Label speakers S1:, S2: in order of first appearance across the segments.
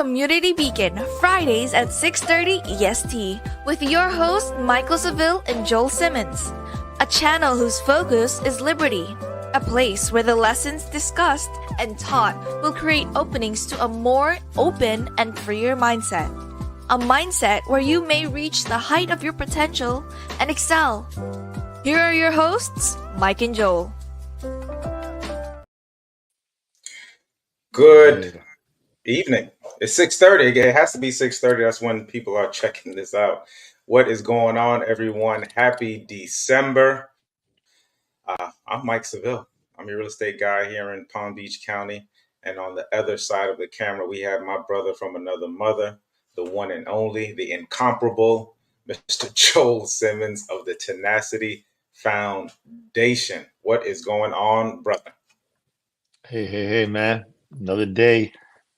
S1: Community Beacon, Fridays at 6:30 EST, with your hosts Michaeldseville and Joel Simmons. A channel whose focus is liberty. A place where the lessons discussed and taught will create openings to a more open and freer mindset. A mindset where you may reach the height of your potential and excel. Here are your hosts, Mike and Joel.
S2: Good evening. It's 6:30. It has to be 6:30. That's when people are checking this out. What is going on, everyone? Happy December. I'm Mike Seville. I'm your real estate guy here in Palm Beach County. And on the other side of the camera, we have my brother from another mother, the one and only, the incomparable Mr. Joel Simmons of the Tenacity Foundation. What is going on, brother?
S3: Hey, man. Another day.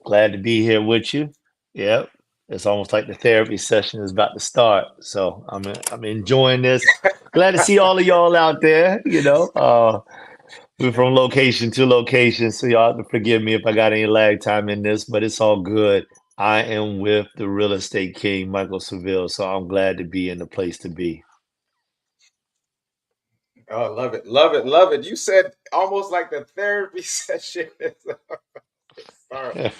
S3: Glad to be here with you. Yep. It's almost like the therapy session is about to start. So I'm enjoying this. Glad to see all of y'all out there. We're from location to location, so y'all have to forgive me if I got any lag time in this, but it's all good. I am with the real estate king, Michaeldseville, so I'm glad to be in the place to be.
S2: Oh, love it, love it, love it. You said almost like the therapy session. Sorry.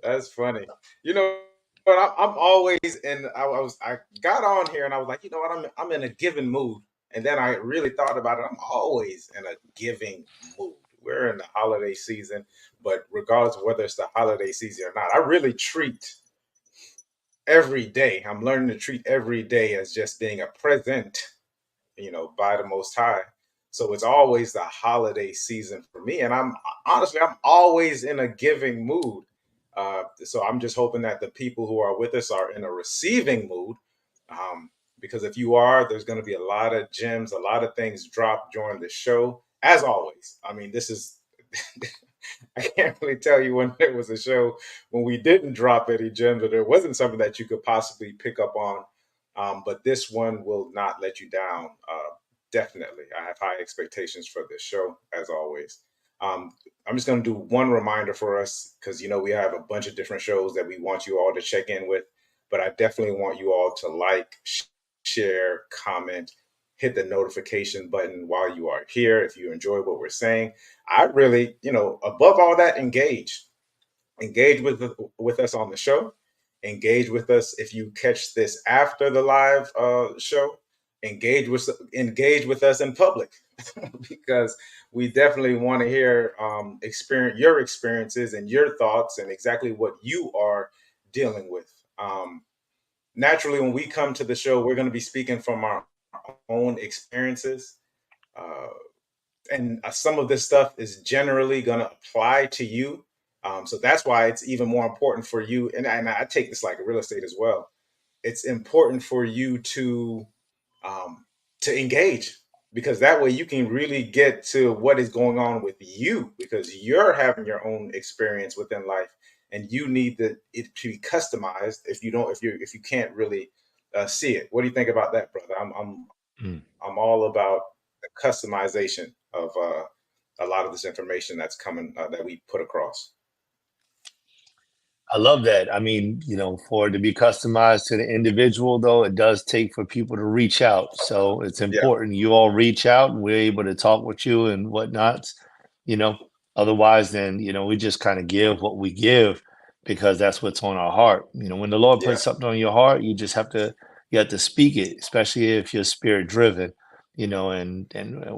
S2: That's funny. You know, but I'm always in. I got on here and I was like, you know what? I'm in a giving mood, and then I really thought about it. I'm always in a giving mood. We're in the holiday season, but regardless of whether it's the holiday season or not, I really treat every day. I'm learning to treat every day as just being a present, by the Most High. So it's always the holiday season for me, and I'm always in a giving mood. So I'm just hoping that the people who are with us are in a receiving mood, because if you are, there's going to be a lot of gems, a lot of things dropped during the show. As always, I mean, this is I can't really tell you when there was a show when we didn't drop any gems or there wasn't something that you could possibly pick up on. But this one will not let you down. Definitely. I have high expectations for this show, as always. I'm just going to do one reminder for us because, we have a bunch of different shows that we want you all to check in with. But I definitely want you all to like, share, comment, hit the notification button while you are here. If you enjoy what we're saying, I really, above all that, engage with us on the show. Engage with us if you catch this after the live show. Engage with us in public because we definitely want to hear your experiences and your thoughts and exactly what you are dealing with. Naturally, when we come to the show, we're going to be speaking from our own experiences. And some of this stuff is generally going to apply to you. So that's why it's even more important for you. And I take this like real estate as well. It's important for you to engage, because that way you can really get to what is going on with you, because you're having your own experience within life and you need it to be customized if you can't really see it. What do you think about that, brother? I'm all about the customization of a lot of this information that's coming that we put across.
S3: I love that. I mean, for it to be customized to the individual, though, it does take for people to reach out. So it's important you all reach out and we're able to talk with you and whatnot. Otherwise, then, we just kind of give what we give because that's what's on our heart. When the Lord puts something on your heart, you have to speak it, especially if you're spirit driven, and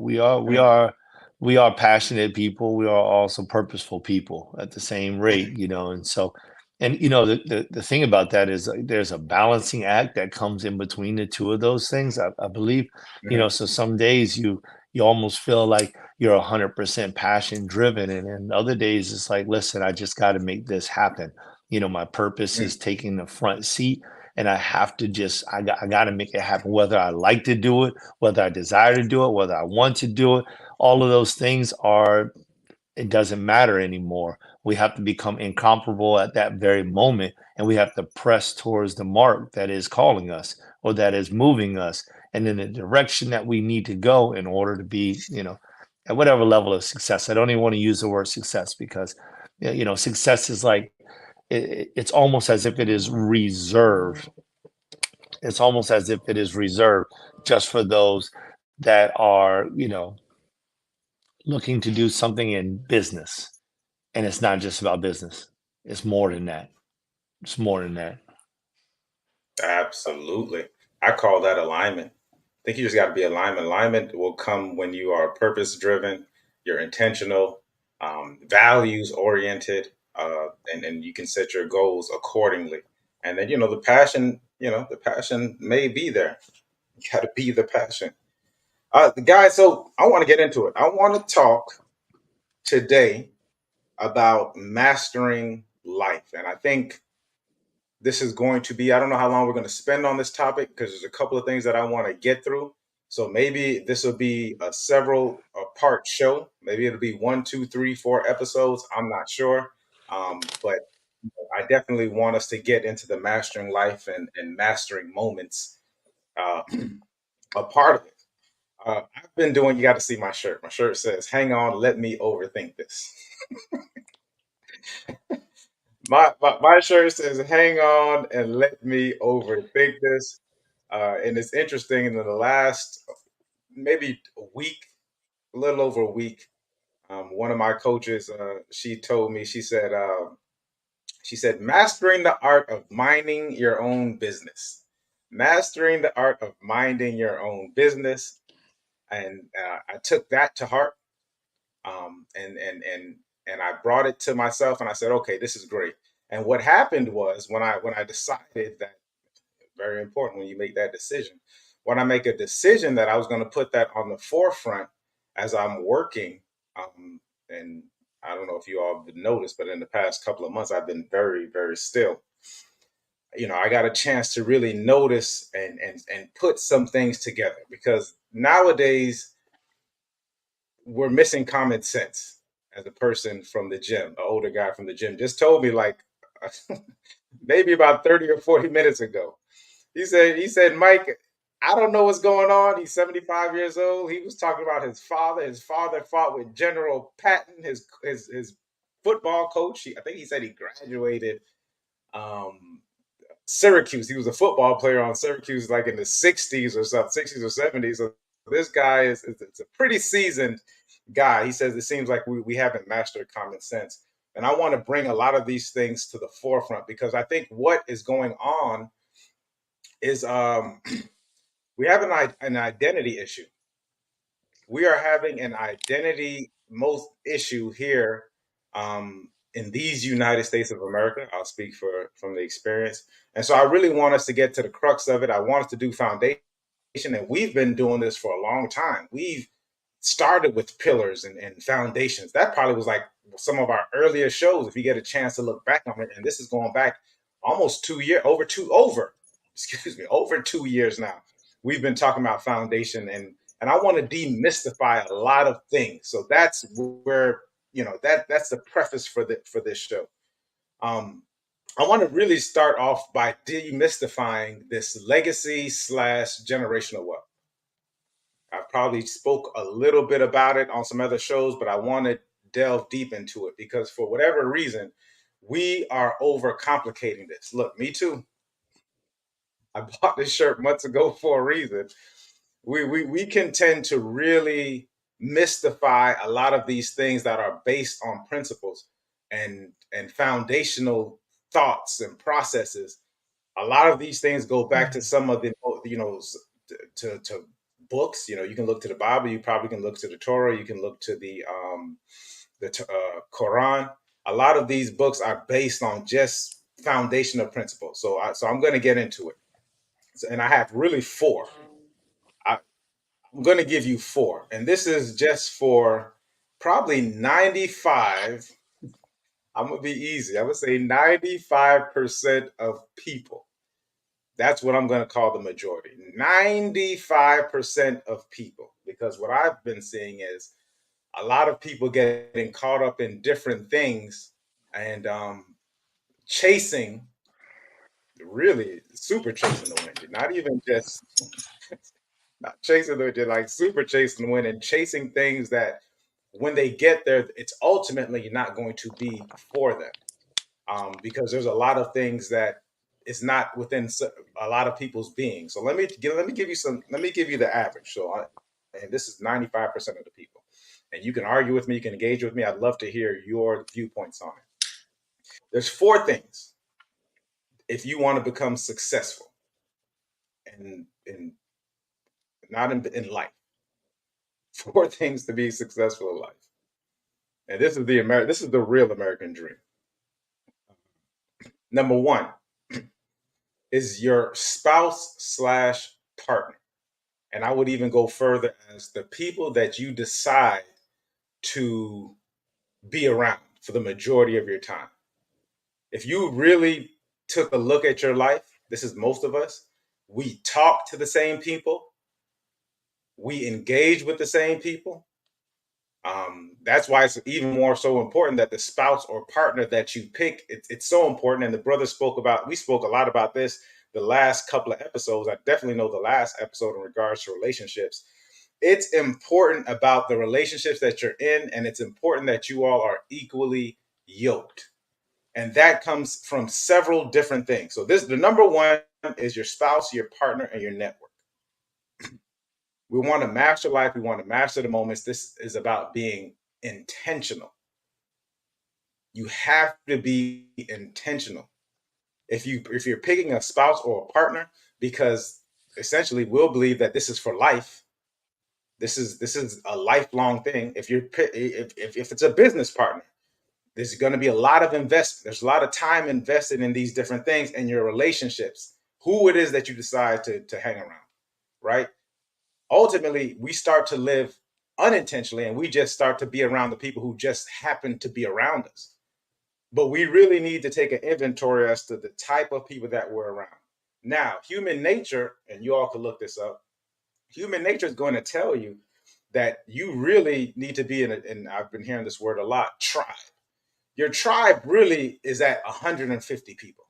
S3: we are passionate people. We are also purposeful people at the same rate, and so. And the thing about that is there's a balancing act that comes in between the two of those things. I believe, so some days you almost feel like you're 100% passion driven, and then other days it's like, listen, I just got to make this happen. My purpose is taking the front seat, and I have to I got to make it happen, whether I like to do it, whether I desire to do it, whether I want to do it. All of those things it doesn't matter anymore. We have to become incomparable at that very moment, and we have to press towards the mark that is calling us or that is moving us and in the direction that we need to go in order to be, at whatever level of success. I don't even want to use the word success because Success is like it's almost as if it is reserved. It's almost as if it is reserved just for those that are, looking to do something in business. And it's not just about business. It's more than that. It's more than that.
S2: Absolutely. I call that alignment. I think you just got to be alignment. Alignment will come when you are purpose driven, you're intentional, values oriented, and you can set your goals accordingly. And then, the passion may be there. You got to be the passion. Guys, so I want to get into it. I want to talk today about mastering life. And I think this is going to be, I don't know how long we're going to spend on this topic because there's a couple of things that I want to get through. So maybe this will be a several part show. Maybe it'll be 1, 2, 3, 4 episodes. I'm not sure. But I definitely want us to get into the mastering life and mastering moments, uh, a part of it. I've been doing, you got to see my shirt. My shirt says, hang on, let me overthink this. My shirt says, hang on and let me overthink this. And it's interesting in the last maybe a week, a little over a week, one of my coaches, she told me, she said, mastering the art of minding your own business. Mastering the art of minding your own business. And I took that to heart. And I brought it to myself and I said, okay, this is great. And what happened was when I decided that, very important when you make that decision. When I make a decision that I was going to put that on the forefront as I'm working, and I don't know if you all have noticed, but in the past couple of months, I've been very, very still. I got a chance to really notice and put some things together because nowadays we're missing common sense. As a person from the gym, an older guy from the gym, just told me like maybe about 30 or 40 minutes ago. He said, Mike, I don't know what's going on. He's 75 years old. He was talking about his father. His father fought with General Patton, his football coach. I think he said he graduated um, Syracuse. He was a football player on Syracuse like in the 60s or something, 60s or 70s. So this guy is it's a pretty seasoned guy. He says it seems like we haven't mastered common sense. And I want to bring a lot of these things to the forefront because I think what is going on is we have an identity issue. We are having an identity most issue here in these United States of America. I'll speak from the experience, and so I really want us to get to the crux of it. I want us to do foundation, and we've been doing this for a long time. We've started with pillars and foundations. That probably was like some of our earlier shows. If you get a chance to look back on it, and this is going back almost 2 years, excuse me, over 2 years now. We've been talking about foundation and I want to demystify a lot of things. So that's where that's the preface for this show. Um, I want to really start off by demystifying this legacy slash generational wealth. I probably spoke a little bit about it on some other shows, but I want to delve deep into it because for whatever reason, we are overcomplicating this. Look, me too. I bought this shirt months ago for a reason. We can tend to really mystify a lot of these things that are based on principles and foundational thoughts and processes. A lot of these things go back to some of the to books. You can look to the Bible. You probably can look to the Torah. You can look to the Quran. A lot of these books are based on just foundational principles. So I'm going to get into it. And I have really four. I'm going to give you four. And this is just for probably 95. I'm going to be easy. I would say 95% of people. That's what I'm going to call the majority. 95% of people. Because what I've been seeing is a lot of people getting caught up in different things and chasing, really super chasing the wind. Not even just not chasing the wind, like super chasing the wind and chasing things that when they get there, it's ultimately not going to be for them, because there's a lot of things that is not within a lot of people's being. So let me give you some. Let me give you the average. And this is 95% of the people. And you can argue with me, you can engage with me. I'd love to hear your viewpoints on it. There's four things if you want to become successful in not in life. Four things to be successful in life. And this is the real American dream. Number one is your spouse slash partner. And I would even go further as the people that you decide to be around for the majority of your time. If you really took a look at your life, this is most of us, we talk to the same people, we engage with the same people. That's why it's even more so important that the spouse or partner that you pick, it's so important. And the brother we spoke a lot about this the last couple of episodes. I definitely know the last episode in regards to relationships. It's important about the relationships that you're in, and it's important that you all are equally yoked. And that comes from several different things. So the number one is your spouse, your partner, and your network. We want to master life. We want to master the moments. This is about being intentional. You have to be intentional. If you're picking a spouse or a partner, because essentially we'll believe that this is for life. This is a lifelong thing. If it's a business partner, there's going to be a lot of investment. There's a lot of time invested in these different things and your relationships. Who it is that you decide to hang around, right? Ultimately, we start to live unintentionally, and we just start to be around the people who just happen to be around us. But we really need to take an inventory as to the type of people that we're around. Now, human nature, and you all can look this up, human nature is going to tell you that you really need to be and I've been hearing this word a lot, tribe. Your tribe really is at 150 people.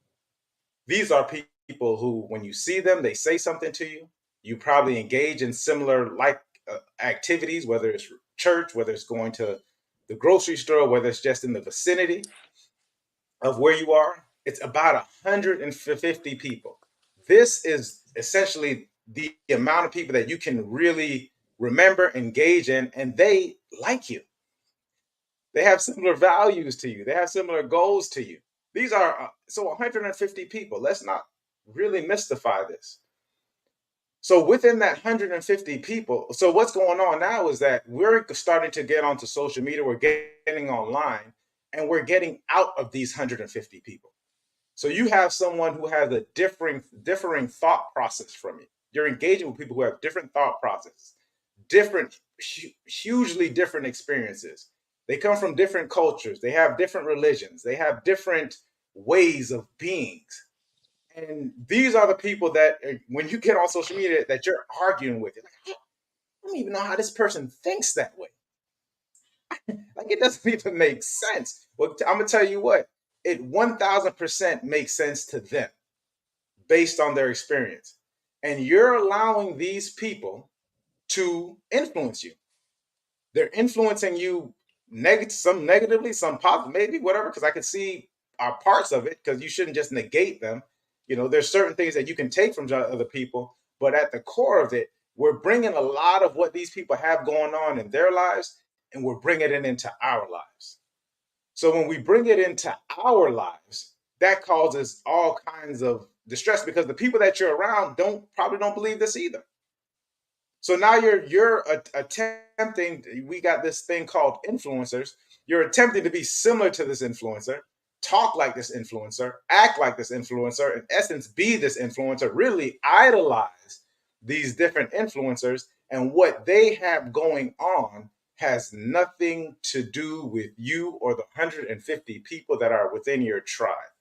S2: These are people who, when you see them, they say something to you. You probably engage in similar activities, whether it's church, whether it's going to the grocery store, whether it's just in the vicinity of where you are. It's about 150 people. This is essentially the amount of people that you can really remember, engage in, and they like you. They have similar values to you. They have similar goals to you. These are so 150 people. Let's not really mystify this. So within that 150 people, so what's going on now is that we're starting to get onto social media, we're getting online, and we're getting out of these 150 people. So you have someone who has a differing thought process from you. You're engaging with people who have different thought processes, hugely different experiences. They come from different cultures. They have different religions. They have different ways of beings. And these are the people that, when you get on social media, that you're arguing with. You're like, I don't even know how this person thinks that way. Like, it doesn't even make sense. Well, I'm going to tell you what, it 1000% makes sense to them based on their experience. And you're allowing these people to influence you. They're influencing you some negatively, some positive, maybe whatever, because I can see parts of it, because you shouldn't just negate them. There's certain things that you can take from other people, but at the core of it, we're bringing a lot of what these people have going on in their lives, and we're bringing it into our lives. So when we bring it into our lives, that causes all kinds of distress, because the people that you're around probably don't believe this either. So now you're attempting, we got this thing called influencers. You're attempting to be similar to this influencer, talk like this influencer, act like this influencer, in essence, be this influencer, really idolize these different influencers, and what they have going on has nothing to do with you or the 150 people that are within your tribe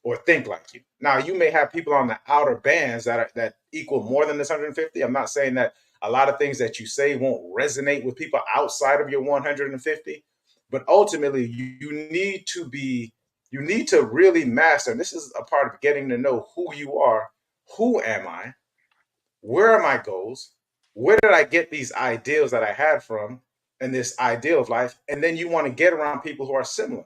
S2: or think like you. Now, you may have people on the outer bands that equal more than this 150. I'm not saying that a lot of things that you say won't resonate with people outside of your 150, but ultimately you need to really master, and this is a part of getting to know who you are. Who am I? Where are my goals? Where did I get these ideals that I had from? and this ideal of life, and then you want to get around people who are similar.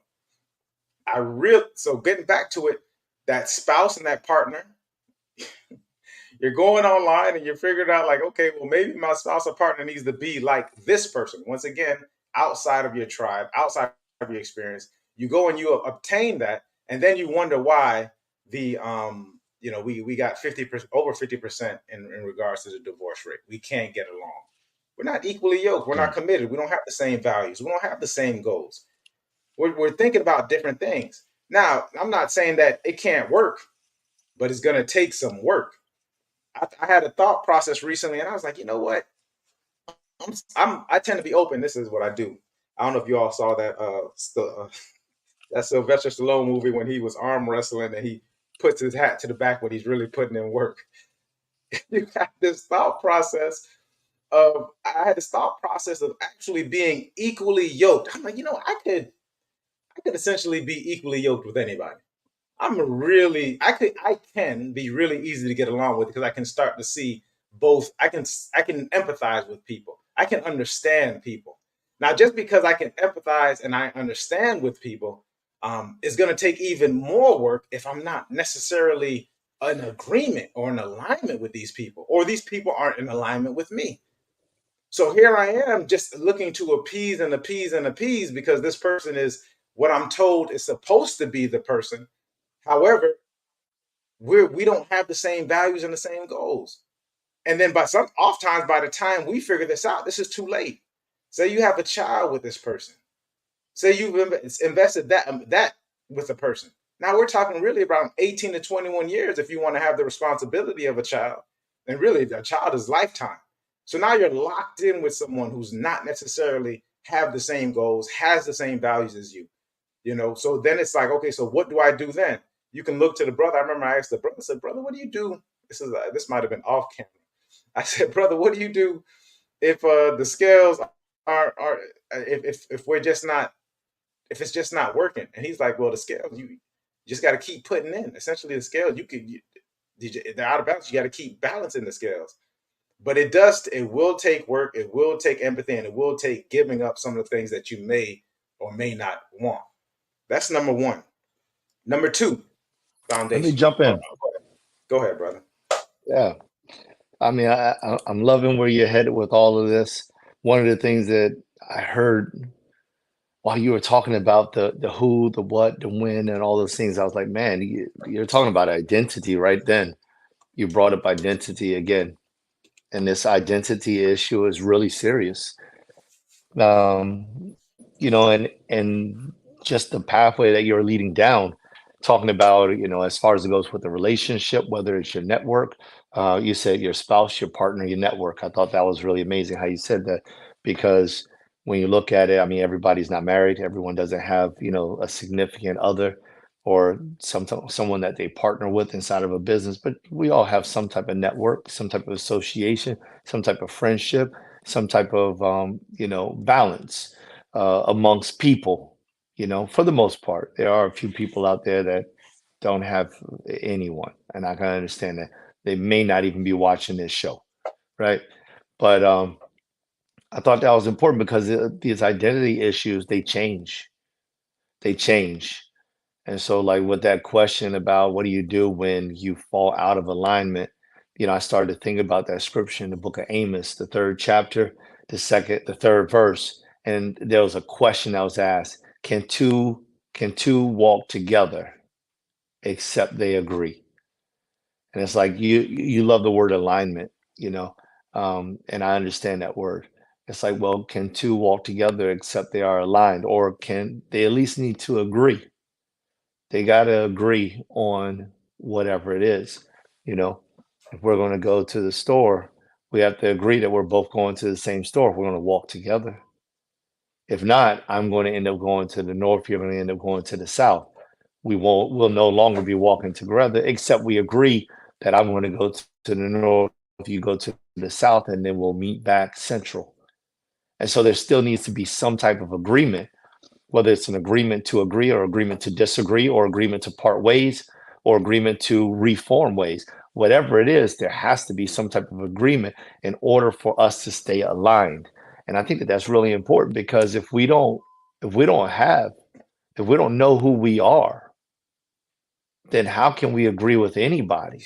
S2: So getting back to it, that spouse and that partner, you're going online and you're figuring out like, okay, well, maybe my spouse or partner needs to be like this person. Once again, outside of your tribe, outside of your experience, you go and you obtain that, and then you wonder why we got 50% over 50% in regards to the divorce rate. We can't get along. We're not equally yoked. We're not committed. We don't have the same values. We don't have the same goals. We're thinking about different things. Now, I'm not saying that it can't work, but it's going to take some work. I had a thought process recently, and I was like, you know what? I tend to be open. This is what I do. I don't know if you all saw that Sylvester Stallone movie when he was arm wrestling and he puts his hat to the back when he's really putting in work. You have this thought process I had this thought process of actually being equally yoked. I'm like, I could essentially be equally yoked with anybody. I can be really easy to get along with because I can start to see both. I can empathize with people. I can understand people. Now, just because I can empathize and I understand with people, is going to take even more work if I'm not necessarily in agreement or in alignment with these people, or these people aren't in alignment with me. So here I am just looking to appease and appease and appease because this person is what I'm told is supposed to be the person. However, we don't have the same values and the same goals. And then oftentimes by the time we figure this out, this is too late. Say you have a child with this person. Say you've invested that with a person. Now we're talking really about 18 to 21 years if you want to have the responsibility of a child. And really, a child is lifetime. So now you're locked in with someone who's not necessarily have the same goals, has the same values as you. So then it's like, okay, so what do I do then? You can look to the brother. I remember I asked the brother, I said, brother, what do you do? This might have been off camera. I said, brother, what do you do if the scales are if we're just not if it's just not working? And he's like, well, the scales you just got to keep putting in. Essentially, the scales they're out of balance. You got to keep balancing the scales. But it will take work. It will take empathy, and it will take giving up some of the things that you may or may not want. That's number one. Number two, foundation.
S3: Let me jump in.
S2: Go ahead, brother.
S3: Yeah. I mean, I'm loving where you're headed with all of this. One of the things that I heard while you were talking about the who, the what, the when, and all those things, I was like, man, you're talking about identity right then. You brought up identity again. And this identity issue is really serious. And just the pathway that you're leading down, talking about, as far as it goes with the relationship, whether it's your network, you said your spouse, your partner, your network. I thought that was really amazing how you said that, because when you look at it, I mean, everybody's not married. Everyone doesn't have, a significant other or someone that they partner with inside of a business, but we all have some type of network, some type of association, some type of friendship, some type of, balance amongst people. For the most part, there are a few people out there that don't have anyone, and I can understand that they may not even be watching this show, right? But I thought that was important because these identity issues, they change. They change. And so, like with that question about what do you do when you fall out of alignment, I started to think about that scripture in the book of Amos, the 3rd chapter, the 3rd verse, and there was a question that was asked: Can two walk together except they agree? And it's like you love the word alignment, and I understand that word. It's like, well, can two walk together except they are aligned, or can they at least need to agree? They got to agree on whatever it is. If we're going to go to the store, we have to agree that we're both going to the same store. We're going to walk together. If not, I'm going to end up going to the north. You're going to end up going to the south. We'll no longer be walking together, except we agree that I'm going to go to the north, you go to the south, and then we'll meet back central. And so there still needs to be some type of agreement, whether it's an agreement to agree or agreement to disagree or agreement to part ways or agreement to reform ways. Whatever it is, there has to be some type of agreement in order for us to stay aligned. And I think that that's really important because if we don't have, if we don't know who we are, then how can we agree with anybody?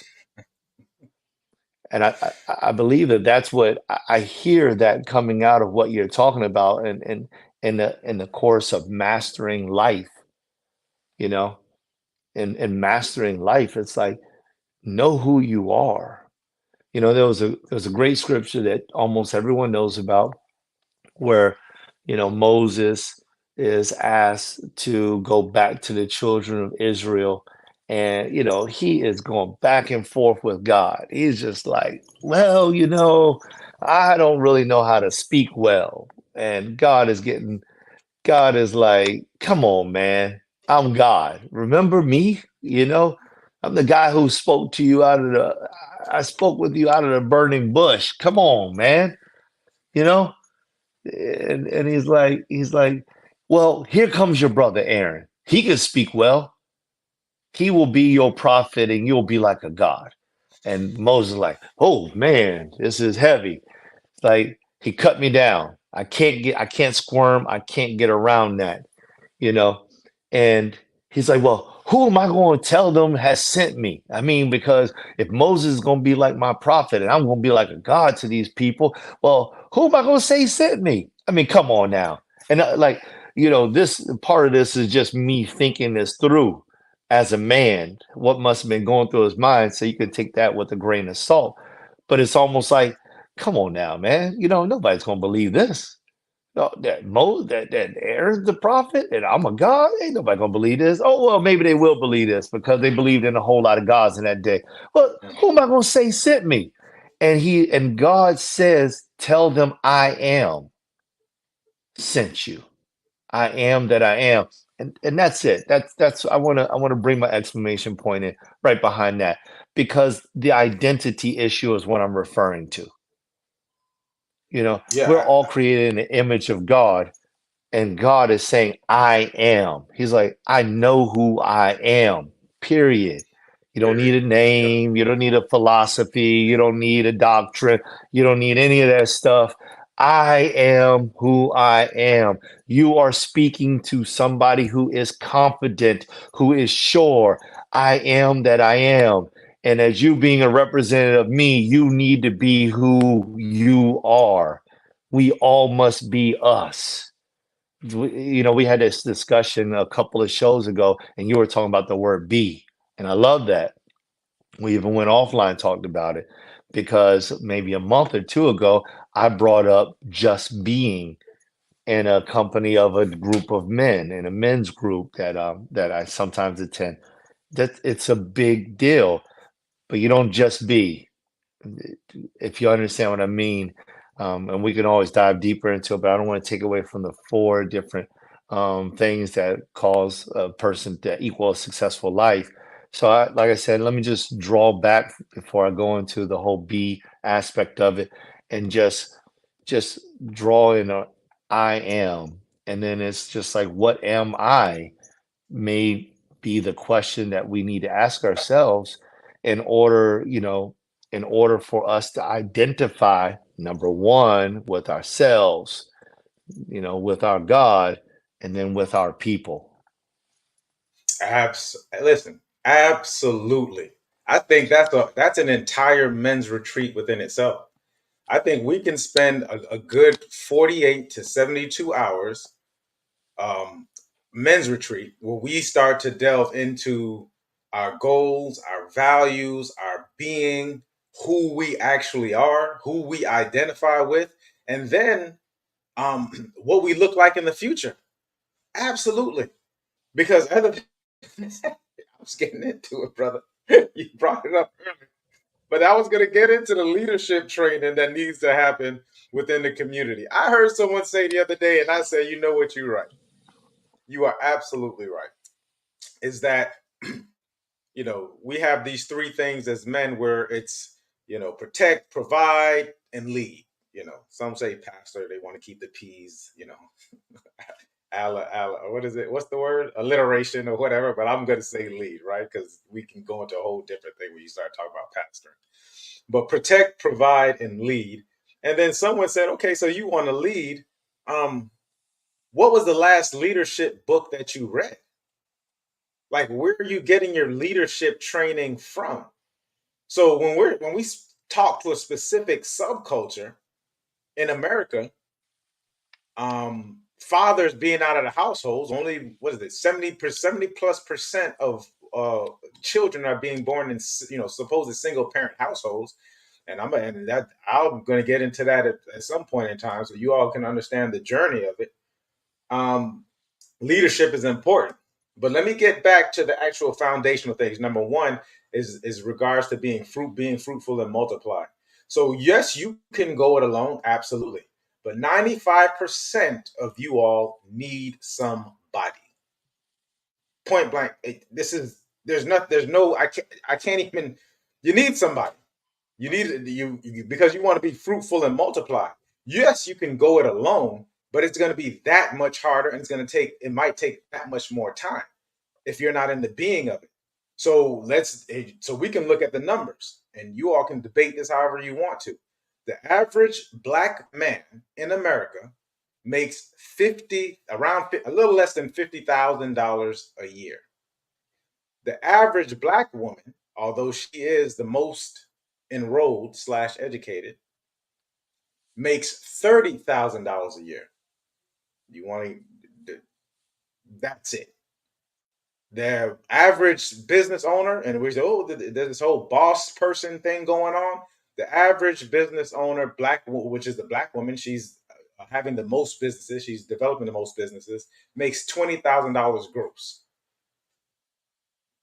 S3: And I believe that that's what I hear that coming out of what you're talking about, and in the course of mastering life, you know, and mastering life, it's like know who you are. You know, there was a great scripture that almost everyone knows about, where Moses is asked to go back to the children of Israel, and he is going back and forth with God. He's just like, well, I don't really know how to speak well. And God is like, come on, man, I'm God, remember me. I'm the guy who spoke to you out of the I spoke with you out of the burning bush. Come on, man. you know and he's like, well, here comes your brother Aaron. He can speak well. He will be your prophet, and you'll be like a god. And Moses is like, oh man, this is heavy. It's like he cut me down. I can't squirm. I can't get around that, you know. And he's like, well, who am I going to tell them has sent me? I mean, because if Moses is going to be like my prophet and I'm going to be like a god to these people, well, who am I going to say sent me? I mean, come on now. And this part of this is just me thinking this through as a man, what must have been going through his mind. So you can take that with a grain of salt. But it's almost like, come on now, man. Nobody's going to believe this. No, that Aaron's the prophet and I'm a god. Ain't nobody gonna believe this. Oh well, maybe they will believe this because they believed in a whole lot of gods in that day. But who am I gonna say sent me? And God says, tell them I am sent you. I am that I am. And that's it. That's I wanna bring my exclamation point in right behind that, because the identity issue is what I'm referring to. We're
S2: Yeah,
S3: all created in the image of God. And God is saying, I am. He's like, I know who I am, period. You don't need
S2: period.
S3: a name. You don't need a philosophy. You don't need a doctrine. You don't need any of that stuff. I am who I am. You are speaking to somebody who is confident, who is sure. I am that I am. And as you being a representative of me, you need to be who you are. We all must be us. We had this discussion a couple of shows ago, and you were talking about the word be. And I love that. We even went offline and talked about it, because maybe a month or two ago, I brought up just being in a company of a group of men, in a men's group that I sometimes attend. That it's a big deal, but you don't just be, if you understand what I mean. And we can always dive deeper into it, but I don't want to take away from the four different things that cause a person to equal a successful life. So, like I said, let me just draw back before I go into the whole B aspect of it, and just draw in a I am, and then it's just like, what am I? May be the question that we need to ask ourselves in order, in order for us to identify, number one, with ourselves, with our God, and then with our people.
S2: Listen, absolutely. I think that's an entire men's retreat within itself. I think we can spend a good 48 to 72 hours men's retreat where we start to delve into our goals, our values, our being, who we actually are, who we identify with, and then what we look like in the future. Absolutely. Because other I was getting into it, brother. You brought it up earlier. But I was going to get into the leadership training that needs to happen within the community. I heard someone say the other day, and I said, you know what, you're right. You are absolutely right. Is that, we have these three things as men where it's, protect, provide, and lead. Some say pastor, they want to keep the P's, what is it? What's the word? Alliteration or whatever, but I'm going to say lead, right? Because we can go into a whole different thing when you start talking about pastoring. But protect, provide, and lead. And then someone said, okay, so you want to lead. What was the last leadership book that you read? Like, where are you getting your leadership training from? So when we talk to a specific subculture in America, fathers being out of the households, only what is it, 70+ percent of children are being born in supposed single parent households. And I'm going to get into that at some point in time, so you all can understand the journey of it. Leadership is important, but let me get back to the actual foundational things. Number one is regards to being fruitful and multiply. So yes, you can go it alone, absolutely, but 95% of you all need somebody. Point blank. I can't even. You need somebody. You need because you want to be fruitful and multiply. Yes, you can go it alone, but it's going to be that much harder, and it might take that much more time if you're not in the being of it. So we can look at the numbers, and you all can debate this however you want to. The average black man in America makes a little less than $50,000 a year. The average black woman, although she is the most enrolled / educated, makes $30,000 a year. You want to? That's it. The average business owner, and we say, oh, there's this whole boss person thing going on. The average business owner, which is the black woman, she's having the most businesses, she's developing the most businesses, makes $20,000 gross.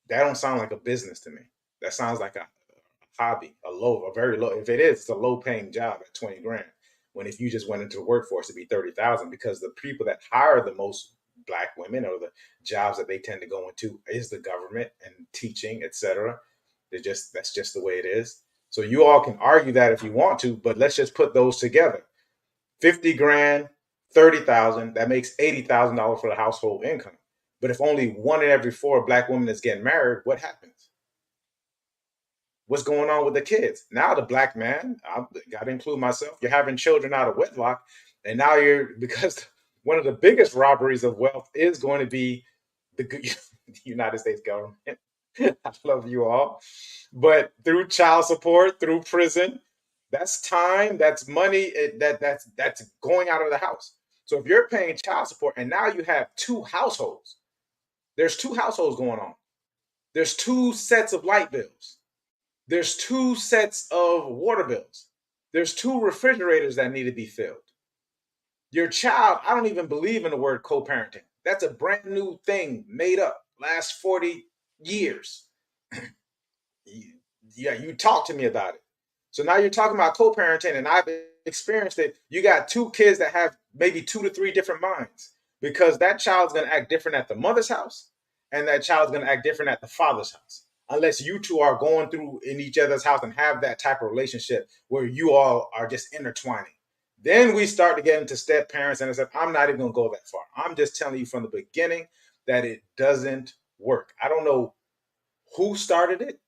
S2: That don't sound like a business to me. That sounds like a hobby, a very low. If it is, it's a low paying job at 20 grand. When if you just went into the workforce, it'd be 30,000, because the people that hire the most black women, or the jobs that they tend to go into, is the government and teaching, etc. That's just the way it is. So you all can argue that if you want to, but let's just put those together. 50 grand, 30,000, that makes $80,000 for the household income. But if only 1 in every 4 black women is getting married, what happens? What's going on with the kids? Now the black man, I've got to include myself, you're having children out of wedlock, and now because one of the biggest robberies of wealth is going to be the United States government. I love you all. But through child support, through prison, that's time, that's money, that's going out of the house. So if you're paying child support, and now you have 2 households, there's 2 households going on. There's 2 sets of light bills. There's 2 sets of water bills. There's 2 refrigerators that need to be filled. Your child, I don't even believe in the word co-parenting. That's a brand new thing made up last 40 years. You talk to me about it. So now you're talking about co-parenting, and I've experienced it. You got 2 kids that have maybe 2 to 3 different minds, because that child's going to act different at the mother's house, and that child's going to act different at the father's house. Unless you 2 are going through in each other's house and have that type of relationship where you all are just intertwining. Then we start to get into step parents, and I said, I'm not even going to go that far. I'm just telling you from the beginning that it doesn't work. I don't know who started it.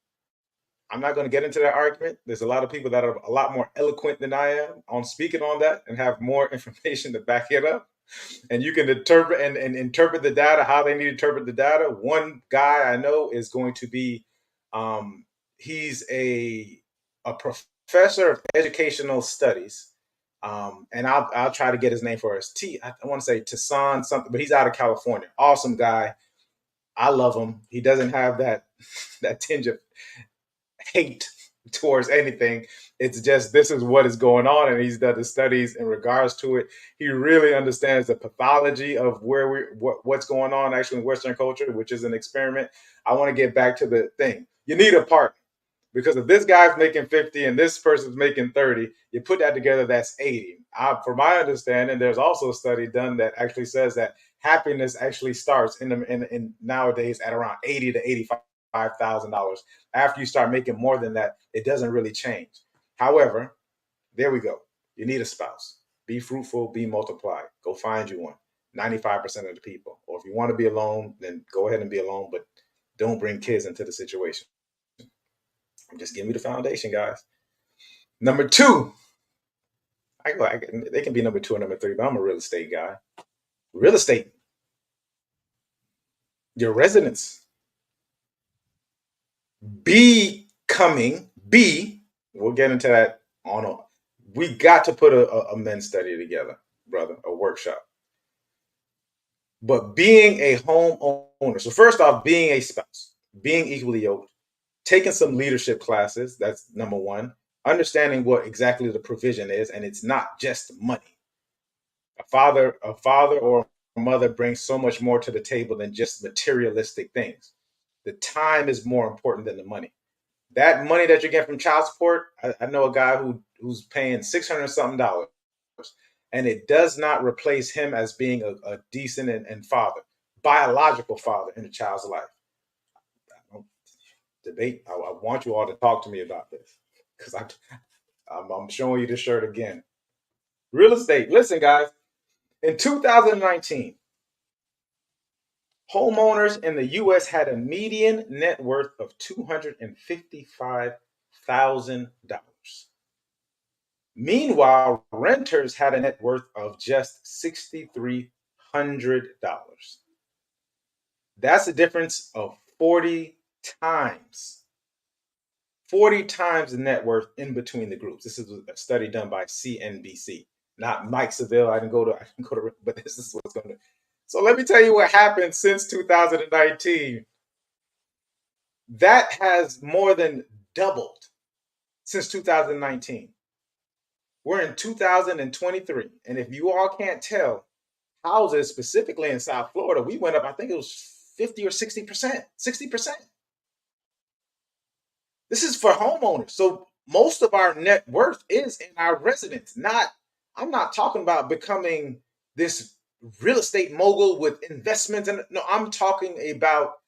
S2: I'm not going to get into that argument. There's a lot of people that are a lot more eloquent than I am on speaking on that and have more information to back it up. And you can interpret and interpret the data how they need to interpret the data. One guy I know is going to be, he's a professor of educational studies. And I'll try to get his name for us. I want to say Tassan something, but he's out of California. Awesome guy. I love him. He doesn't have that tinge of hate towards anything. It's just, this is what is going on, and he's done the studies in regards to it. He really understands the pathology of what's going on actually in Western culture, which is an experiment. I want to get back to the thing. You need a partner, because if this guy's making 50 and this person's making 30, you put that together, that's 80. For my understanding, there's also a study done that actually says that happiness actually starts in nowadays at around $80,000 to $85,000. After you start making more than that, it doesn't really change. However, there we go. You need a spouse. Be fruitful, be multiplied. Go find you one. 95% of the people. Or if you want to be alone, then go ahead and be alone, but don't bring kids into the situation. Just give me the foundation, guys. Number 2, They can be number 2 or number 3, but I'm a real estate guy. Real estate, your residence, we'll get into that we got to put a men's study together, brother, a workshop. But being a homeowner, so first off, being a spouse, being equally yoked, taking some leadership classes, that's number one, understanding what exactly the provision is, and it's not just money. A father or a mother brings so much more to the table than just materialistic things. The time is more important than the money. That money that you get from child support, I know a guy who's paying $600 something, and it does not replace him as being a decent and father, biological father in a child's life. I don't debate. I want you all to talk to me about this because I'm showing you this shirt again. Real estate. Listen, guys. In 2019, homeowners in the U.S. had a median net worth of $255,000. Meanwhile, renters had a net worth of just $6,300. That's a difference of 40 times. 40 times the net worth in between the groups. This is a study done by CNBC, not Michaeldseville. I can go to, but this is what's going to. So let me tell you what happened since 2019. That has more than doubled since 2019. We're in 2023. And if you all can't tell, houses, specifically in South Florida, we went up, I think it was 50 or 60%, 60%. This is for homeowners. So most of our net worth is in our residence. I'm not talking about becoming this real estate mogul with investments. No, I'm talking about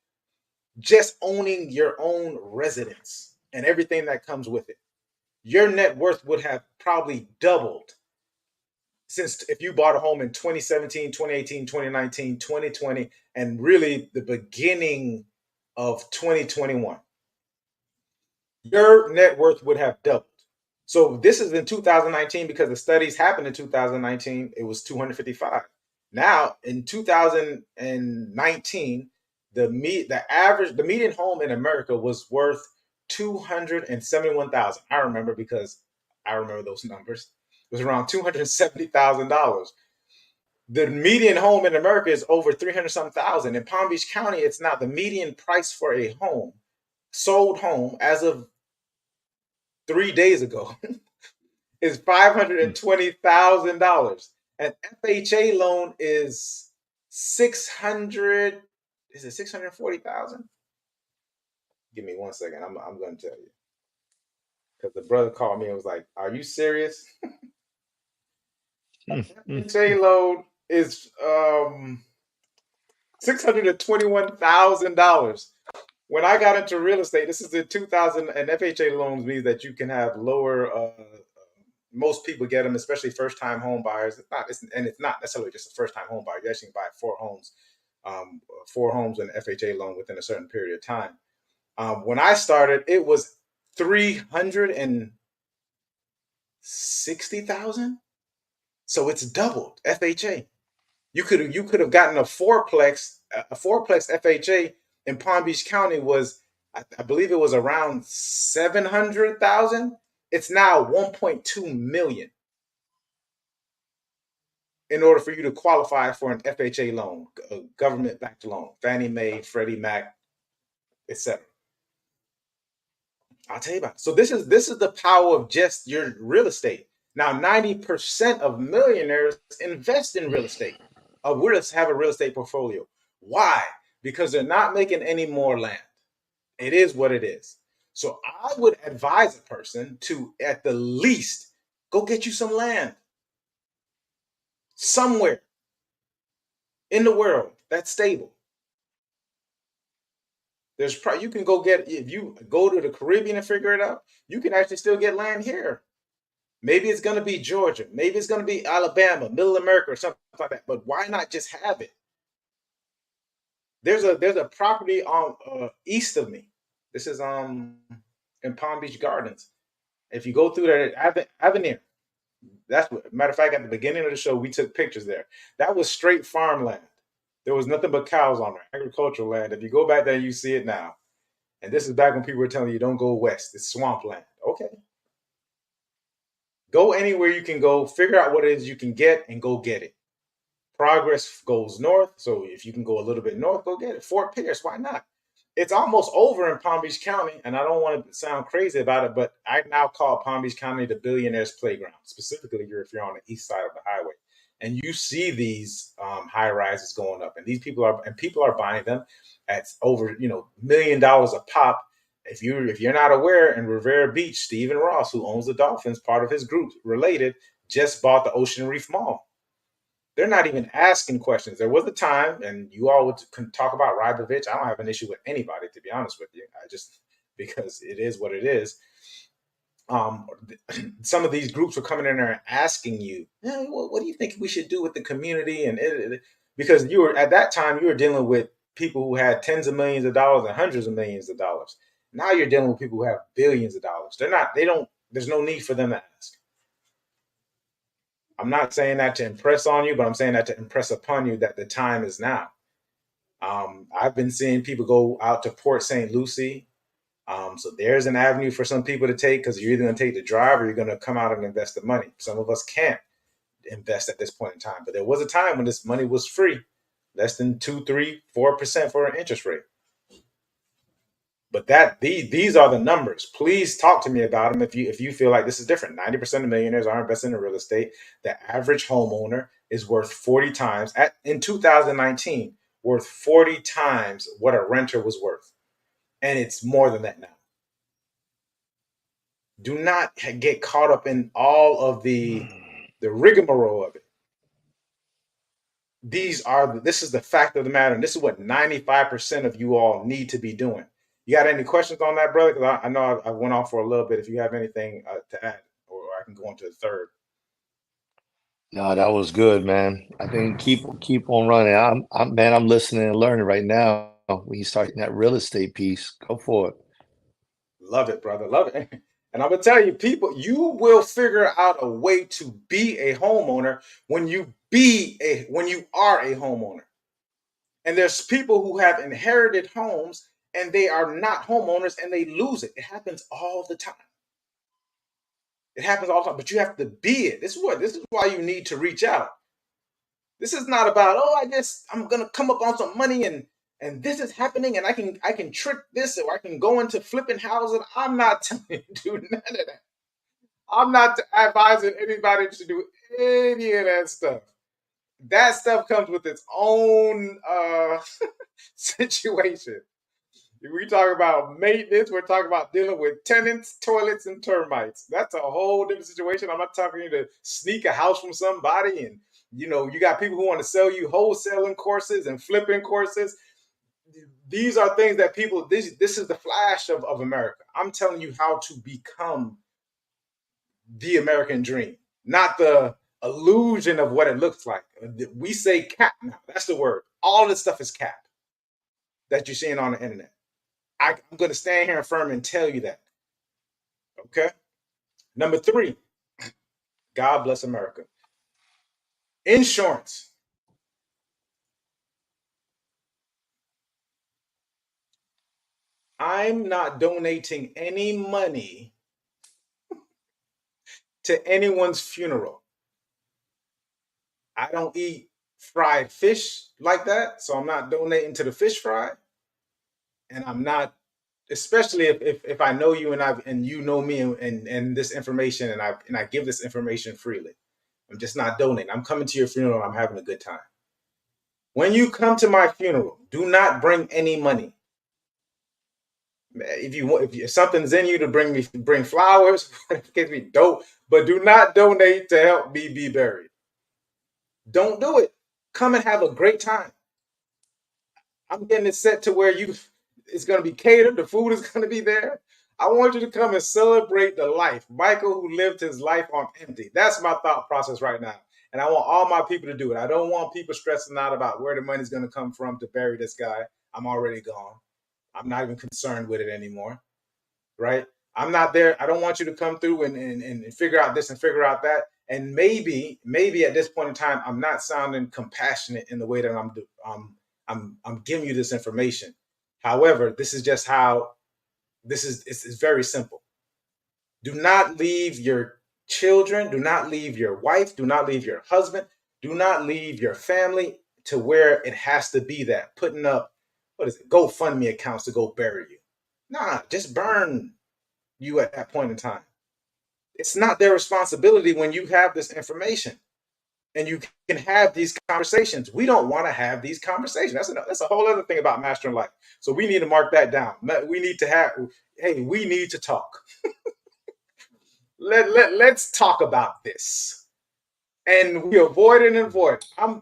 S2: just owning your own residence and everything that comes with it. Your net worth would have probably doubled since if you bought a home in 2017, 2018, 2019, 2020, and really the beginning of 2021. Your net worth would have doubled. So this is in 2019 because the studies happened in 2019. It was 255. Now in 2019, the median home in America was worth 271,000. I remember because I remember those numbers. It was around $270,000. The median home in America is over 300 some thousand. In Palm Beach County, it's now the median price for a home, sold home as of 3 days ago is $520,000. An FHA loan is 600. Is it 640,000? Give me 1 second. I'm going to tell you because the brother called me and was like, "Are you serious?" FHA loan is $621,000. When I got into real estate, this is in 2000, and FHA loans means that you can have lower. Most people get them, especially first-time home buyers. It's not necessarily just a first-time home buyer. You actually can buy 4 homes in an FHA loan within a certain period of time. When I started, it was 360,000. So it's doubled. FHA. You could have gotten a fourplex. A fourplex FHA in Palm Beach County was, I believe it was around 700,000. It's now 1.2 million in order for you to qualify for an FHA loan, a government-backed loan, Fannie Mae, Freddie Mac, etc. I'll tell you about it. So this is the power of just your real estate. Now, 90% of millionaires invest in real estate. Have a real estate portfolio. Why? Because they're not making any more land. It is what it is. So I would advise a person to, at the least, go get you some land somewhere in the world that's stable. You can go get, if you go to the Caribbean and figure it out, you can actually still get land here. Maybe it's going to be Georgia. Maybe it's going to be Alabama, Middle America, or something like that. But why not just have it? There's a property on east of me. This is in Palm Beach Gardens. If you go through there, Avenir, That's what, matter of fact, at the beginning of the show, we took pictures there. That was straight farmland. There was nothing but cows on there, agricultural land. If you go back there, you see it now. And this is back when people were telling you don't go west. It's swampland. Okay. Go anywhere you can go, figure out what it is you can get, and go get it. Progress goes north. So if you can go a little bit north, go get it. Fort Pierce, why not? It's almost over in Palm Beach County, and I don't want to sound crazy about it, but I now call Palm Beach County the billionaire's playground, specifically if you're on the east side of the highway. And you see these high rises going up, and people are buying them at over $1 million a pop. If you're not aware, in Rivera Beach, Stephen Ross, who owns the Dolphins, part of his group related, just bought the Ocean Reef Mall. They're not even asking questions. There was a time, and you all can talk about Rybovich. I don't have an issue with anybody, to be honest with you. I just, because it is what it is. Some of these groups were coming in there and asking you, what do you think we should do with the community? And because at that time, you were dealing with people who had tens of millions of dollars and hundreds of millions of dollars. Now you're dealing with people who have billions of dollars. There's no need for them to ask. I'm not saying that to impress on you, but I'm saying that to impress upon you that the time is now. I've been seeing people go out to Port St. Lucie. So there's an avenue for some people to take, because you're either going to take the drive or you're going to come out and invest the money. Some of us can't invest at this point in time, but there was a time when this money was free, less than 2, 3, 4% for an interest rate. But these are the numbers. Please talk to me about them if you feel like this is different. 90% of millionaires are investing in real estate. The average homeowner is worth 40 times in 2019, worth 40 times what a renter was worth. And it's more than that now. Do not get caught up in all of the rigmarole of it. This is the fact of the matter, and this is what 95% of you all need to be doing. You got any questions on that, brother? Because I know I went on for a little bit. If you have anything to add, or I can go into the third.
S3: No, that was good, man. I think keep on running. I'm listening and learning right now. When you start that real estate piece, go for it.
S2: Love it, brother. Love it. And I'm gonna tell you, people, you will figure out a way to be a homeowner when you are a homeowner. And there's people who have inherited homes and they are not homeowners and they lose it. It happens all the time. It happens all the time, but you have to be it. This is why you need to reach out. This is not about, I'm gonna come up on some money and this is happening and I can trick this, or I can go into flipping houses. I'm not telling you to do none of that. I'm not advising anybody to do any of that stuff. That stuff comes with its own situation. We talk about maintenance. We're talking about dealing with tenants, toilets, and termites. That's a whole different situation. I'm not talking you to sneak a house from somebody, and you got people who want to sell you wholesaling courses and flipping courses. These are things that people. This is the flash of America. I'm telling you how to become the American dream, not the illusion of what it looks like. We say cap now. That's the word. All this stuff is cap that you're seeing on the internet. I'm going to stand here and firm and tell you that. Okay. Number 3, God bless America. Insurance. I'm not donating any money to anyone's funeral. I don't eat fried fish like that, so I'm not donating to the fish fry. And I'm not, especially if I know you and you know me and this information, and I give this information freely. I'm just not donating. I'm coming to your funeral. I'm having a good time. When you come to my funeral, do not bring any money. If something's in you to bring flowers, it gives me dope, but do not donate to help me be buried. Don't do it. Come and have a great time. I'm getting it set to where it's going to be catered. The food is going to be there. I want you to come and celebrate the life. Michael, who lived his life on empty. That's my thought process right now. And I want all my people to do it. I don't want people stressing out about where the money's going to come from to bury this guy. I'm already gone. I'm not even concerned with it anymore. Right? I'm not there. I don't want you to come through and figure out this and figure out that And maybe at this point in time, I'm not sounding compassionate in the way that I'm giving you this information. However, this is just how it's very simple. Do not leave your children, do not leave your wife, do not leave your husband, do not leave your family to where it has to be that putting up, what is it, GoFundMe accounts to go bury you. Nah, just burn you at that point in time. It's not their responsibility when you have this information and you can have these conversations. We don't want to have these conversations. That's a whole other thing about mastering life. So we need to mark that down. We need to talk. Let's talk about this. And we avoid and avoid. Okay.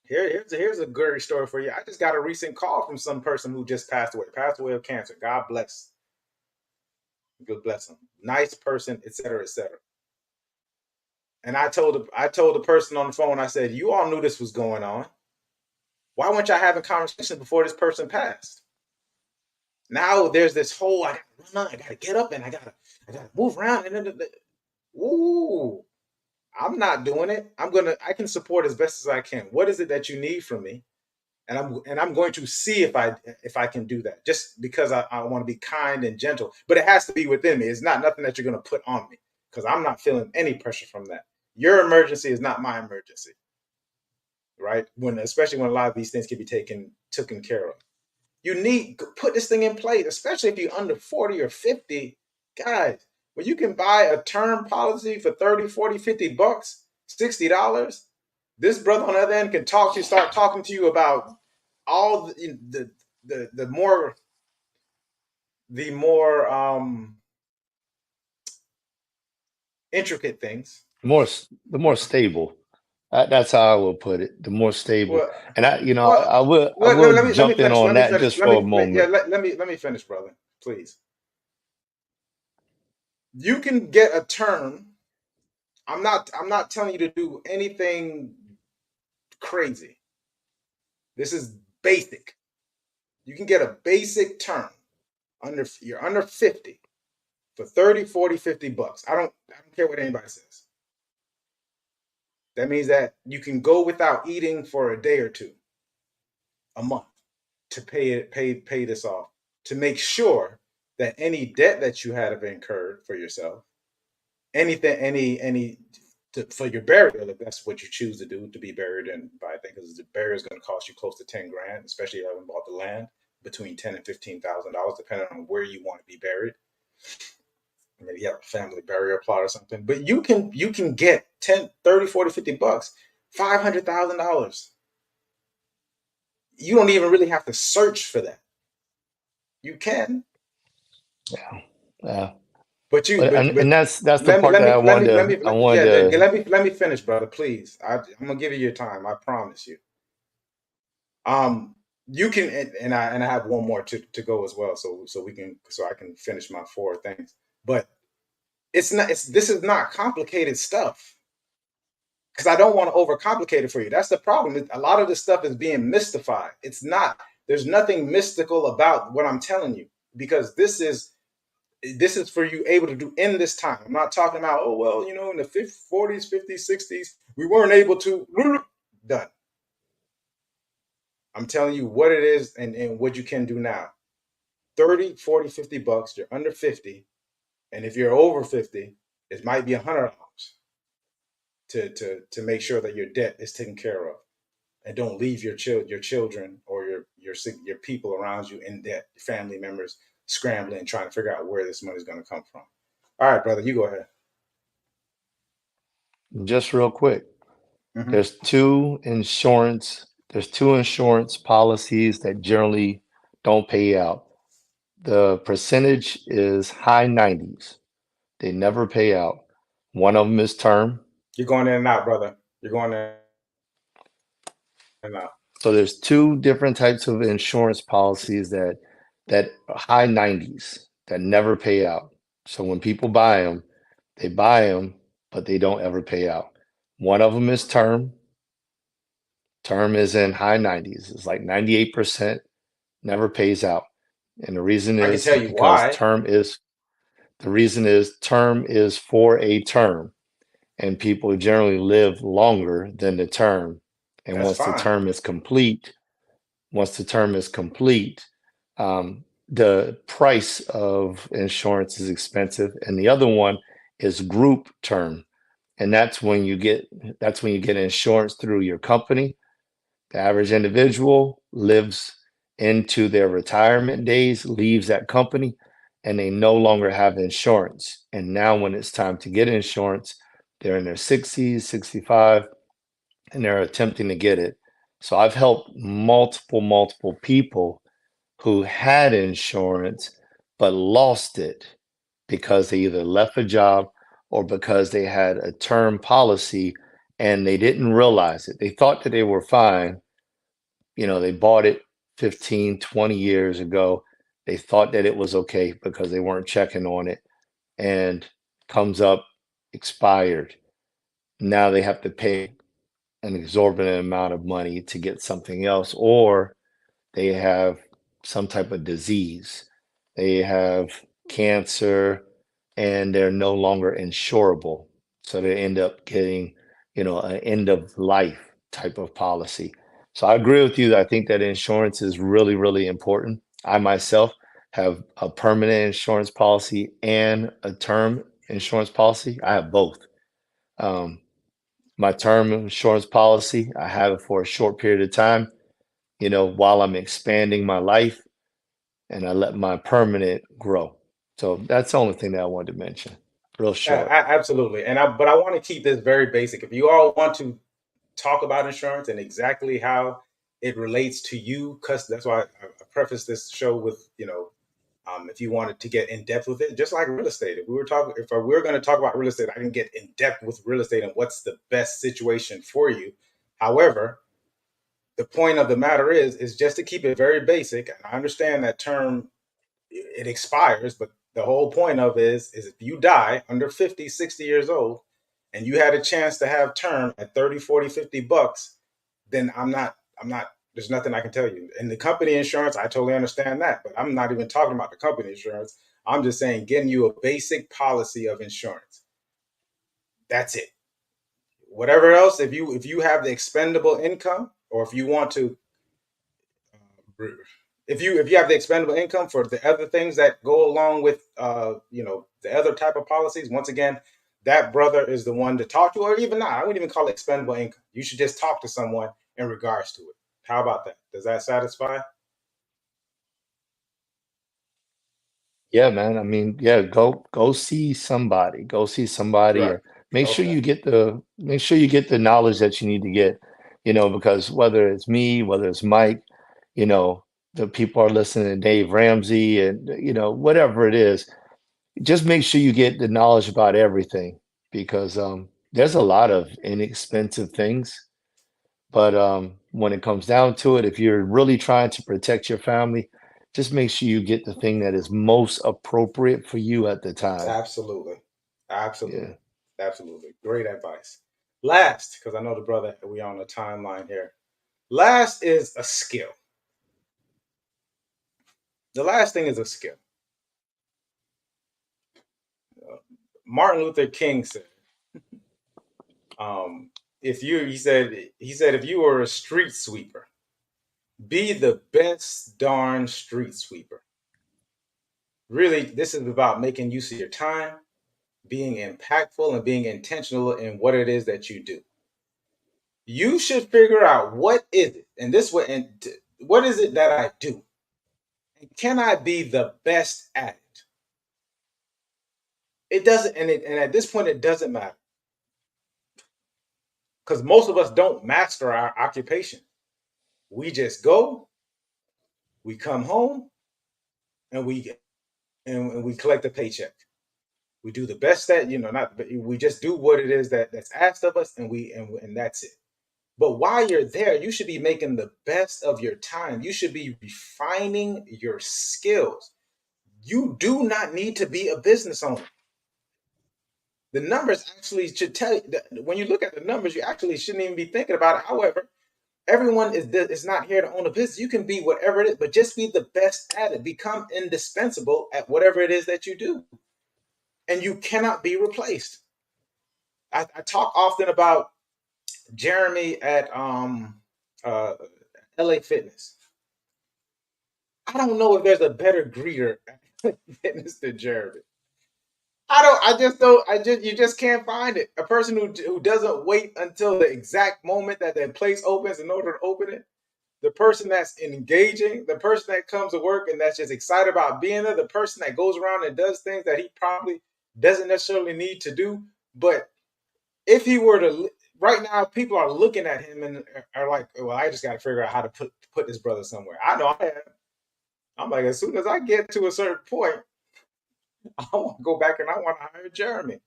S2: Here's a good story for you. I just got a recent call from some person who just passed away of cancer. God bless. God bless him. Nice person, etc., etc. And I told the person on the phone, I said, you all knew this was going on. Why weren't y'all having conversations before this person passed? Now there's this whole, I gotta get up and I gotta move around and ooh, I'm not doing it. I can support as best as I can. What is it that you need from me? And I'm going to see if I can do that, just because I want to be kind and gentle. But it has to be within me. It's not nothing that you're going to put on me, because I'm not feeling any pressure from that. Your emergency is not my emergency, right? Especially when a lot of these things can be taken care of. You need to put this thing in place, especially if you're under 40 or 50. Guys, when you can buy a term policy for 30, 40, 50 bucks, $60, this brother on the other end can start talking to you about all the more intricate things.
S3: The more stable. That's how I will put it. The more stable. Well, and I will jump in on that just for a moment.
S2: Yeah, let me finish, brother, please. You can get a term. I'm not telling you to do anything crazy. This is basic. You can get a basic term you're under 50 for 30, 40, 50 bucks. I don't care what anybody says. That means that you can go without eating for a day or two, a month, to pay this off, to make sure that any debt that you have incurred for yourself, for your burial, if that's what you choose to do, to be buried in, I think the burial is going to cost you close to 10 grand, especially if you haven't bought the land, between $10,000 and $15,000, depending on where you want to be buried. Maybe you have a family burial plot or something, but you can get 10, 30, 40, 50 bucks, $500,000. You don't even really have to search for that. You can.
S3: Yeah.
S2: But
S3: that's the part that I wanted.
S2: Let me finish, brother, please. I'm gonna give you your time. I promise you. You can, and I have one more to go as well, so I can finish my 4 things. But this is not complicated stuff, because I don't want to overcomplicate it for you. That's the problem. A lot of this stuff is being mystified. It's not. There's nothing mystical about what I'm telling you, because this is for you able to do in this time. I'm not talking about, oh, well, in the 40s, 50s, 60s, we weren't able to. Done. I'm telling you what it is and what you can do now. 30, 40, 50 bucks. You're under 50. And if you're over 50, it might be $100 to make sure that your debt is taken care of. And don't leave your children or your people around you in debt, family members scrambling, trying to figure out where this money is going to come from. All right, brother, you go ahead.
S3: Just real quick. Mm-hmm. There's two insurance policies that generally don't pay out. The percentage is high 90s. They never pay out. One of them is term.
S2: You're going in and out, brother. You're going in and out.
S3: So there's 2 different types of insurance policies that are high 90s that never pay out. So when people buy them, they buy them, but they don't ever pay out. One of them is term. Term is in high 90s. It's like 98%, never pays out. And the reason is because term is for a term. and people generally live longer than the term. And
S2: That's fine.
S3: once the term is complete, the price of insurance is expensive. And the other one is group term. And that's when you get insurance through your company. The average individual lives into their retirement days, leaves that company, and they no longer have insurance. And now, when it's time to get insurance, they're in their 60s, 65, and they're attempting to get it. So I've helped multiple people who had insurance but lost it because they either left a job or because they had a term policy and they didn't realize it. They thought that they were fine. They bought it 15, 20 years ago. They thought that it was okay because they weren't checking on it, and comes up expired. Now they have to pay an exorbitant amount of money to get something else, or they have some type of disease. They have cancer and they're no longer insurable. So they end up getting, an end of life type of policy. So I agree with you. I think that insurance is really, really important. I myself have a permanent insurance policy and a term insurance policy. I have both. Um, my term insurance policy, I have it for a short period of time, while I'm expanding my life, and I let my permanent grow. So that's the only thing that I wanted to mention. Real short.
S2: Absolutely. But I want to keep this very basic. If you all want to talk about insurance and exactly how it relates to you, because that's why I preface this show with, if you wanted to get in depth with it, just like real estate. If we were going to talk about real estate, I can get in depth with real estate and what's the best situation for you. However, the point of the matter is just to keep it very basic. And I understand that term, it expires, but the whole point of it is if you die under 50, 60 years old and you had a chance to have term at 30, 40, $50, then I'm not, there's nothing I can tell you. And the company insurance, I totally understand that, but I'm not even talking about the company insurance. I'm just saying getting you a basic policy of insurance. That's it. Whatever else, if you have the expendable income, or if you want to, if you have the expendable income for the other things that go along with the other type of policies, once again, that brother is the one to talk to. Or even not, I wouldn't even call it expendable income. You should just talk to someone in regards to it. How about that? Does that satisfy?
S3: Yeah, man. I mean, yeah, go see somebody. Go see somebody,
S2: Right.
S3: or
S2: Okay.
S3: make sure you get the knowledge that you need to get, because whether it's me, whether it's Mike, you know, the people are listening to Dave Ramsey, and whatever it is, just make sure you get the knowledge about everything, because there's a lot of inexpensive things. But when it comes down to it, if you're really trying to protect your family, just make sure you get the thing that is most appropriate for you at the time.
S2: Absolutely.
S3: Yeah.
S2: Absolutely. Absolutely. Great advice. Last, because I know the brother, we on a timeline here. Last is a skill. The last thing is a skill. Uh, Martin Luther King said, if you, he said, if you were a street sweeper, be the best darn street sweeper. Really, this is about making use of your time, being impactful, and being intentional in what it is that you do. You should figure out what is it, and this way, and what is it that I do, and can I be the best at it? It doesn't, and at this point, it doesn't matter because most of us don't master our occupation. We just go, we come home, and we collect a paycheck. We do the best that not. We just do what it is that's asked of us, and that's it. But while you're there, you should be making the best of your time. You should be refining your skills. You do not need to be a business owner. The numbers actually should tell you that when you look at the numbers, you actually shouldn't even be thinking about it. However, everyone is not here to own a business. You can be whatever it is, but just be the best at it. Become indispensable at whatever it is that you do. And you cannot be replaced. I talk often about Jeremy at uh, LA Fitness. I don't know if there's a better greeter at Fitness than Jeremy. I just don't. You just can't find it. A person who doesn't wait until the exact moment that their place opens in order to open it. The person that's engaging, the person that comes to work and that's just excited about being there, the person that goes around and does things that he probably doesn't necessarily need to do. But if he were to, right now, people are looking at him and are like, well, I just got to figure out how to put this brother somewhere. I know I have. I'm like, as soon as I get to a certain point, I want to go back and I want to hire Jeremy.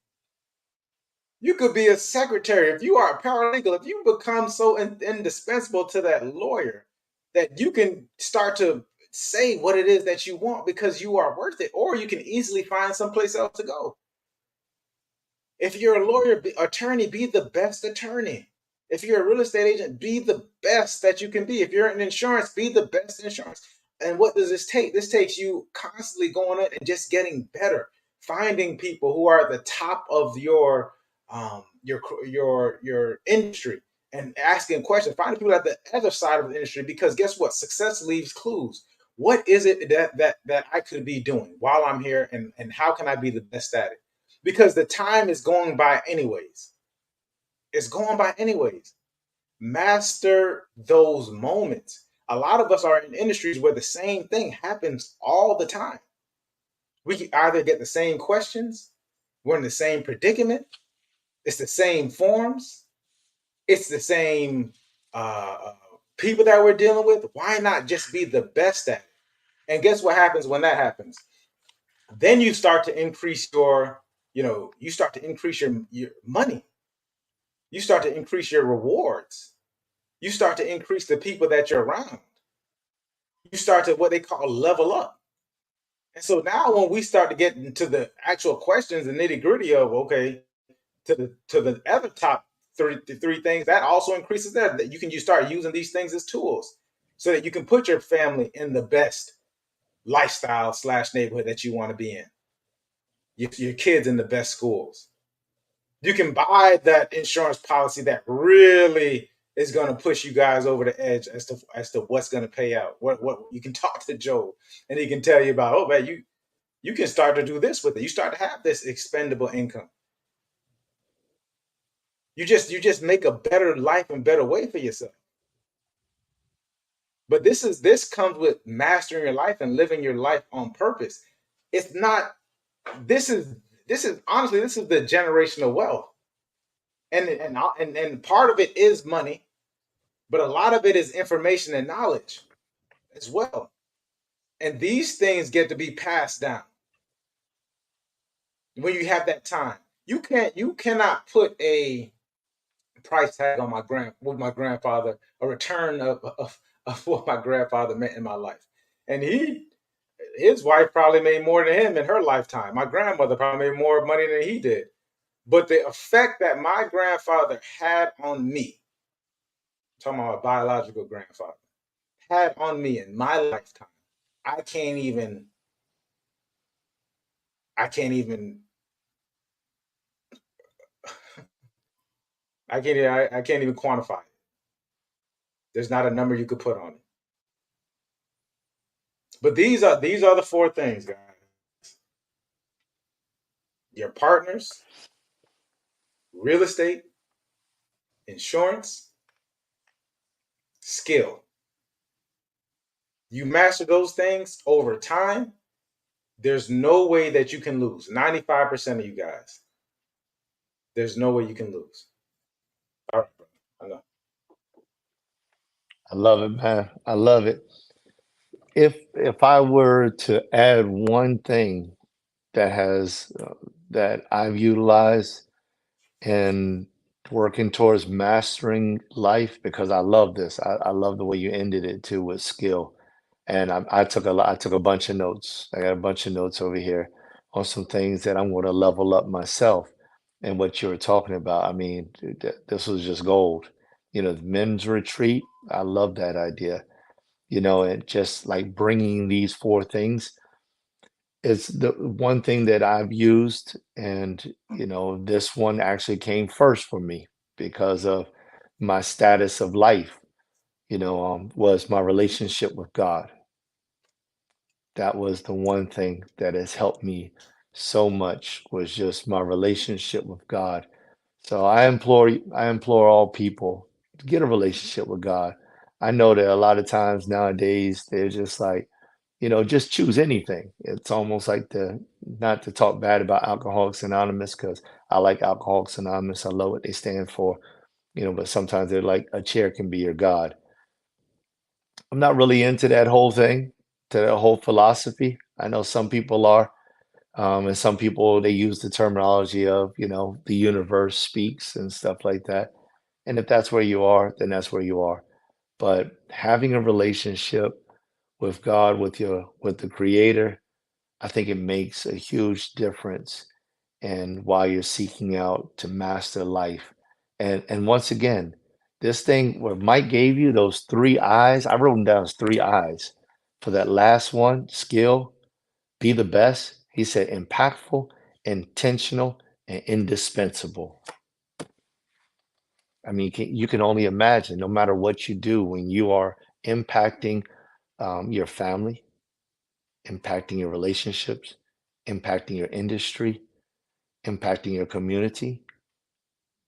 S2: You could be a secretary if you are a paralegal. If you become so indispensable to that lawyer that you can start to say what it is that you want because you are worth it, or you can easily find someplace else to go. If you're a lawyer, attorney, be the best attorney. If you're a real estate agent, be the best that you can be. If you're in insurance, be the best in insurance. And what does this take? This takes you constantly going on and just getting better, finding people who are at the top of your industry and asking questions. Finding people at the other side of the industry, because guess what? Success leaves clues. What is it that I could be doing while I'm here, and how can I be the best at it? Because the time is going by anyways. It's going by anyways. Master those moments. A lot of us are in industries where the same thing happens all the time. We either get the same questions, we're in the same predicament, it's the same forms, it's the same people that we're dealing with. Why not just be the best at it? And guess what happens when that happens? Then you start to increase your money. You start to increase your rewards. You start to increase the people that you're around. You start to what they call level up. And so now when we start to get into the actual questions and nitty gritty of, okay, to the other top three things, that also increases that you start using these things as tools so that you can put your family in the best lifestyle / neighborhood that you want to be in. Your kids in the best schools. You can buy that insurance policy that really is going to push you guys over the edge as to what's going to pay out. What you can talk to Joe and he can tell you about. Oh man, you can start to do this with it. You start to have this expendable income. You just make a better life and better way for yourself. But this comes with mastering your life and living your life on purpose. It's not. This is honestly, this is the generational wealth. And part of it is money, but a lot of it is information and knowledge as well. And these things get to be passed down when you have that time. You cannot put a price tag on my grandfather, a return of what my grandfather meant in my life. And his wife probably made more than him in her lifetime. My grandmother probably made more money than he did. But the effect that my grandfather had on me, I'm talking about my biological grandfather, had on me in my lifetime, I can't even I can't even I can't even quantify it. There's not a number you could put on it. But these are the four things, guys. Your partners, real estate, insurance, skill. You master those things over time, there's no way that you can lose. 95% of you guys. There's no way you can lose. All right, bro. I know.
S3: I love it, man. I love it. If I were to add one thing that has that I've utilized in working towards mastering life, because I love this. I love the way you ended it too with skill. And I took a bunch of notes. I got a bunch of notes over here on some things that I'm going to level up myself. And what you were talking about, I mean, this was just gold. The men's retreat. I love that idea. And just like bringing these four things, it's the one thing that I've used, and this one actually came first for me because of my status of life, was my relationship with God. That was the one thing that has helped me so much, was just my relationship with God. So I implore all people to get a relationship with God. I know that a lot of times nowadays they're just like, just choose anything. It's almost like not to talk bad about Alcoholics Anonymous, because I like Alcoholics Anonymous. I love what they stand for, but sometimes they're like, a chair can be your God. I'm not really into that whole thing, to that whole philosophy. I know some people are, and some people, they use the terminology of, the universe speaks and stuff like that. And if that's where you are, then that's where you are. But having a relationship with God, with the Creator, I think it makes a huge difference in why you're seeking out to master life. And once again, this thing where Mike gave you those three eyes, I wrote them down as three eyes. For that last one, skill, be the best. He said impactful, intentional, and indispensable. I mean, you can only imagine, no matter what you do, when you are impacting your family, impacting your relationships, impacting your industry, impacting your community,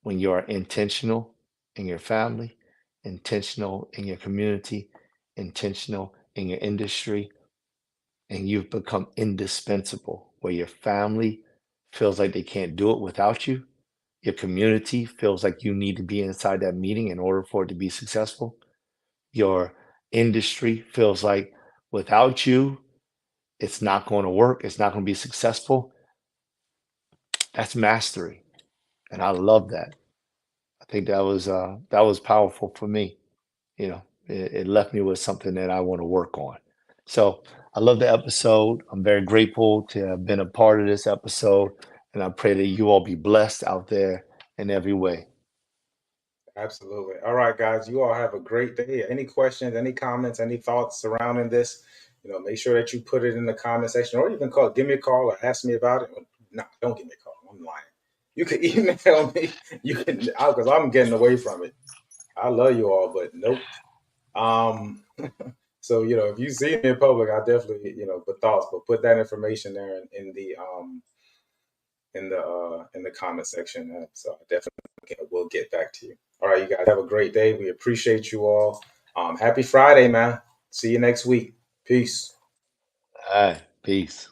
S3: when you are intentional in your family, intentional in your community, intentional in your industry, and you've become indispensable, where your family feels like they can't do it without you, your community feels like you need to be inside that meeting in order for it to be successful, your industry feels like without you, it's not going to work, it's not going to be successful. That's mastery, and I love that. I think that was powerful for me. It left me with something that I want to work on. So I love the episode. I'm very grateful to have been a part of this episode, and I pray that you all be blessed out there in every way.
S2: Absolutely. All right, guys. You all have a great day. Any questions, any comments, any thoughts surrounding this? Make sure that you put it in the comment section, or even give me a call or ask me about it. No, don't give me a call. I'm lying. You can email me. You can, because I'm getting away from it. I love you all, but nope. Um, so if you see me in public, I definitely but thoughts, but put that information there in the comment section. So I definitely will get back to you. All right, you guys have a great day. We appreciate you all. Happy Friday, man. See you next week. Peace.
S3: All right, peace.